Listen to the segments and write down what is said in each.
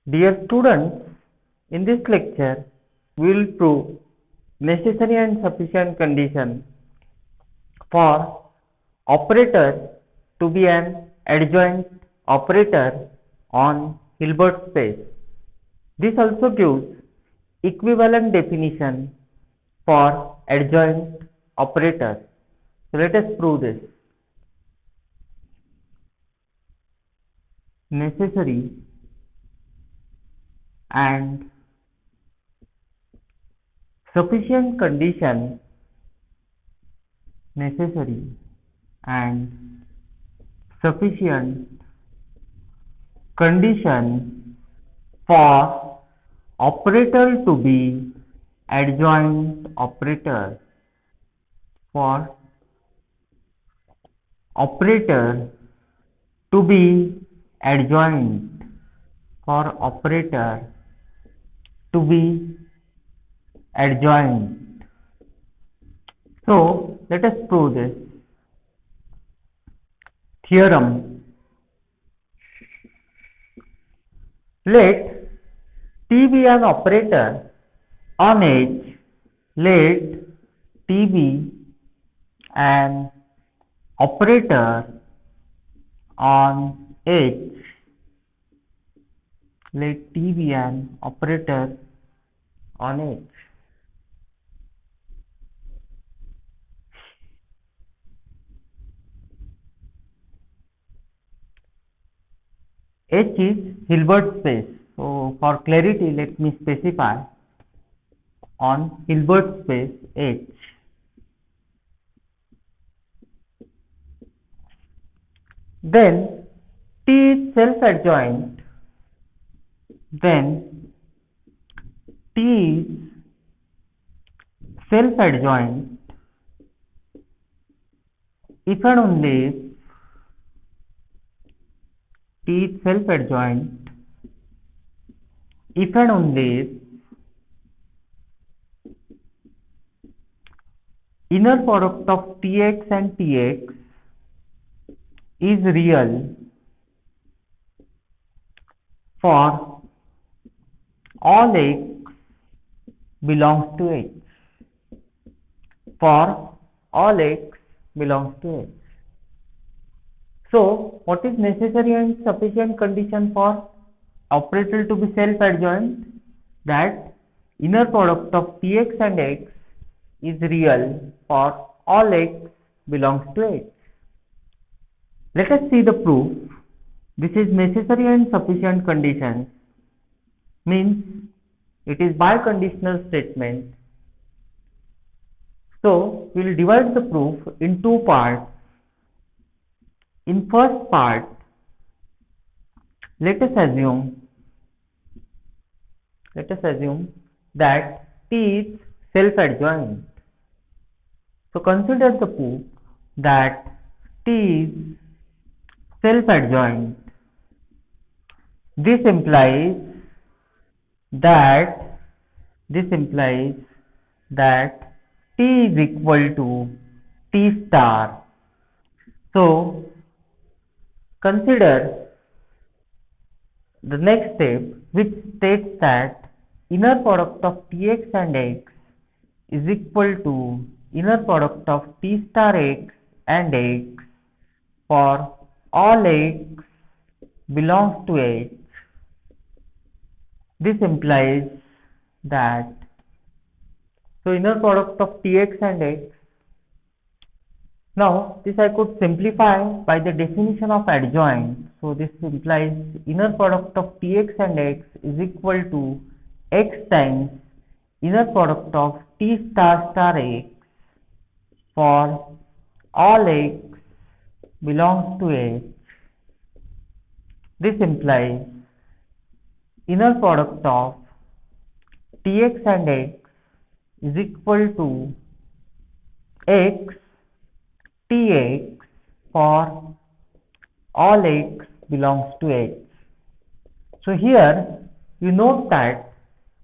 Dear students, in this lecture, we will prove necessary and sufficient condition for operator to be an adjoint operator on Hilbert space. This also gives equivalent definition for adjoint operator. So let us prove this. Necessary and sufficient condition, necessary and sufficient condition for operator to be adjoint operator, for operator to be adjoint, for operator to be adjoint. So let us prove this. Theorem. Let T be an operator on H. Let T be an operator on H. Let T be an operator on H. H is Hilbert space. So for clarity, let me specify on Hilbert space H. Then T is self-adjoint. Then T is self-adjoint if and only if T is self-adjoint if and only if inner product of Tx and Tx is real for all x belongs to H. For all x belongs to H. So, what is necessary and sufficient condition for operator to be self-adjoint? That inner product of Tx and x is real for all x belongs to H. Let us see the proof. This is necessary and sufficient condition, means it is biconditional statement. So, we will divide the proof in two parts. In first part, let us assume that T is self-adjoint. So consider the proof that T is self-adjoint. This implies that T is equal to T star. So consider the next step, which states that inner product of Tx and x is equal to inner product of T star x and x for all x belongs to H. This implies that, so inner product of Tx and x. Now this I could simplify by the definition of adjoint. So this implies inner product of Tx and x is equal to x times inner product of T star star x for all x belongs to H. This implies inner product of Tx and x is equal to x Tx for all x belongs to H. So here you note that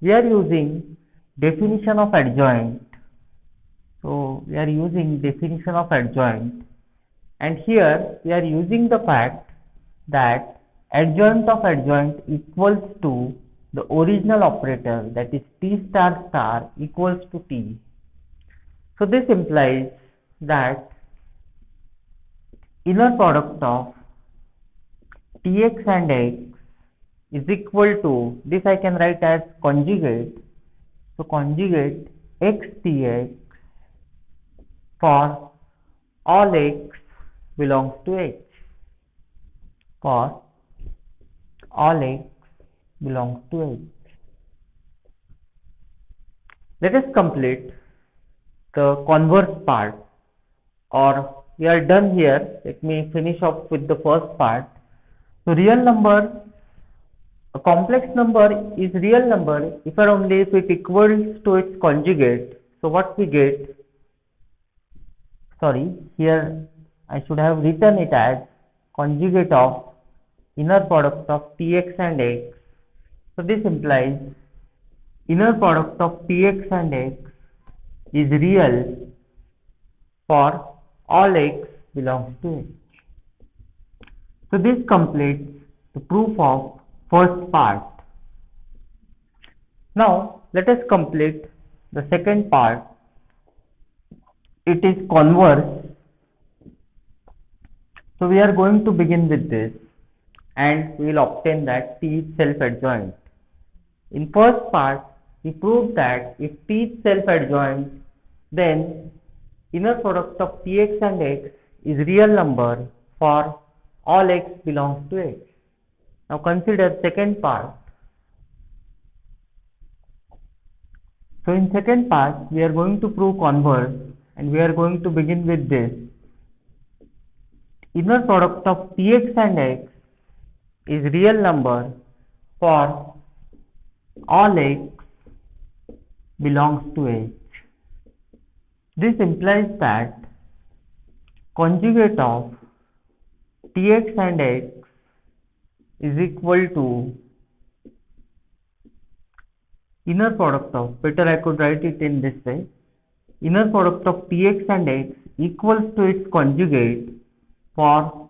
we are using definition of adjoint. So we are using definition of adjoint, and here we are using the fact that adjoint of adjoint equals to the original operator, that is T star star equals to T. So this implies that inner product of Tx and x is equal to, this I can write as conjugate. So conjugate x Tx for all x belongs to H. For all x belongs to H. Let us complete the converse part, or we are done here. Let me finish off with the first part. So real number, a complex number is real number if and only if it equals to its conjugate. So what we get, sorry, here I should have written it as conjugate of inner product of Tx and x. So this implies inner product of Tx and x is real for all x belongs to H. So this completes the proof of first part. Now let us complete the second part. It is converse. So we are going to begin with this and we will obtain that T is self-adjoint. In first part, we proved that if T is self-adjoint, then inner product of Tx and x is real number for all x belongs to H. Now consider second part. So in second part, we are going to prove converse and we are going to begin with this. Inner product of Tx and x is real number for all x belongs to H. This implies that conjugate of Tx and x is equal to inner product of, better I could write it in this way, inner product of Tx and x equals to its conjugate for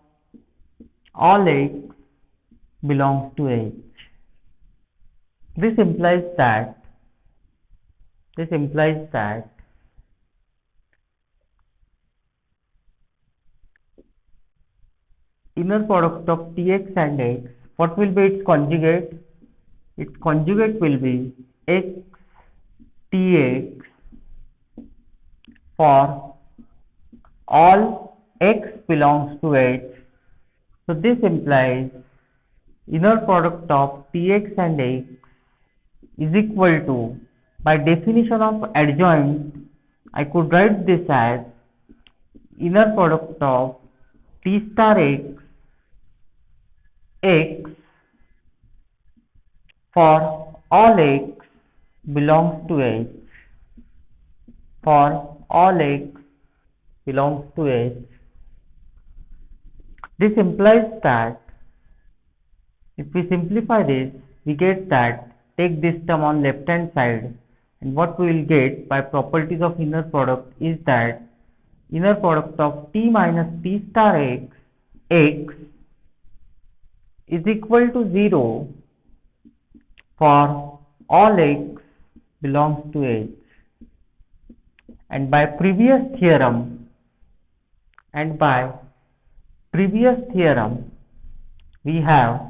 all x belongs to H. This implies that inner product of Tx and x, what will be its conjugate? Its conjugate will be x Tx for all x belongs to H. So this implies inner product of Tx and x is equal to, by definition of adjoint, I could write this as inner product of T star x for all x belongs to H. For all x belongs to H. This implies that if we simplify this, we get that, take this term on left hand side, and what we will get by properties of inner product is that inner product of T minus T star x is equal to 0 for all x belongs to H. And by previous theorem, we have,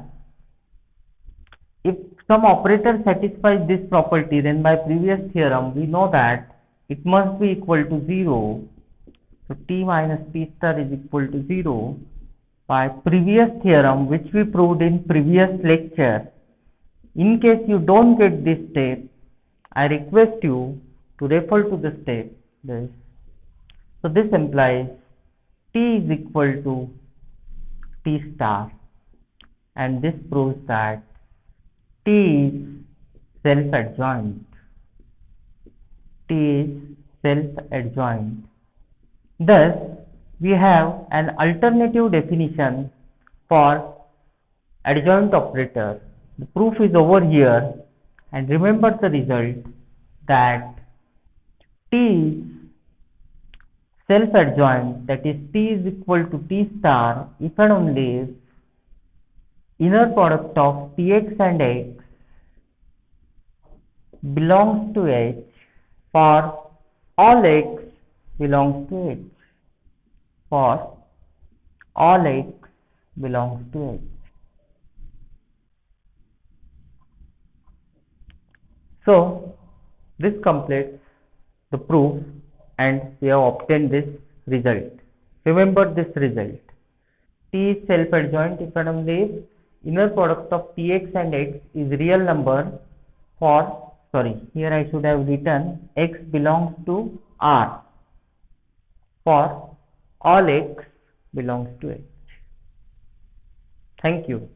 if some operator satisfies this property, then by previous theorem we know that it must be equal to 0. So T minus T star is equal to 0 by previous theorem, which we proved in previous lecture. In case you don't get this step, I request you to refer to the step. So this implies T is equal to T star, and this proves that T is self-adjoint. T is self-adjoint. Thus, we have an alternative definition for adjoint operator. The proof is over here, and remember the result that T is self-adjoint, that is T is equal to T star if and only if inner product of Tx and x belongs to H for all x belongs to H. For all x belongs to H. So this completes the proof and we have obtained this result. Remember this result. T is self-adjoint if inner product of Tx and x is real number for, here I should have written x belongs to R for all x belongs to H. Thank you.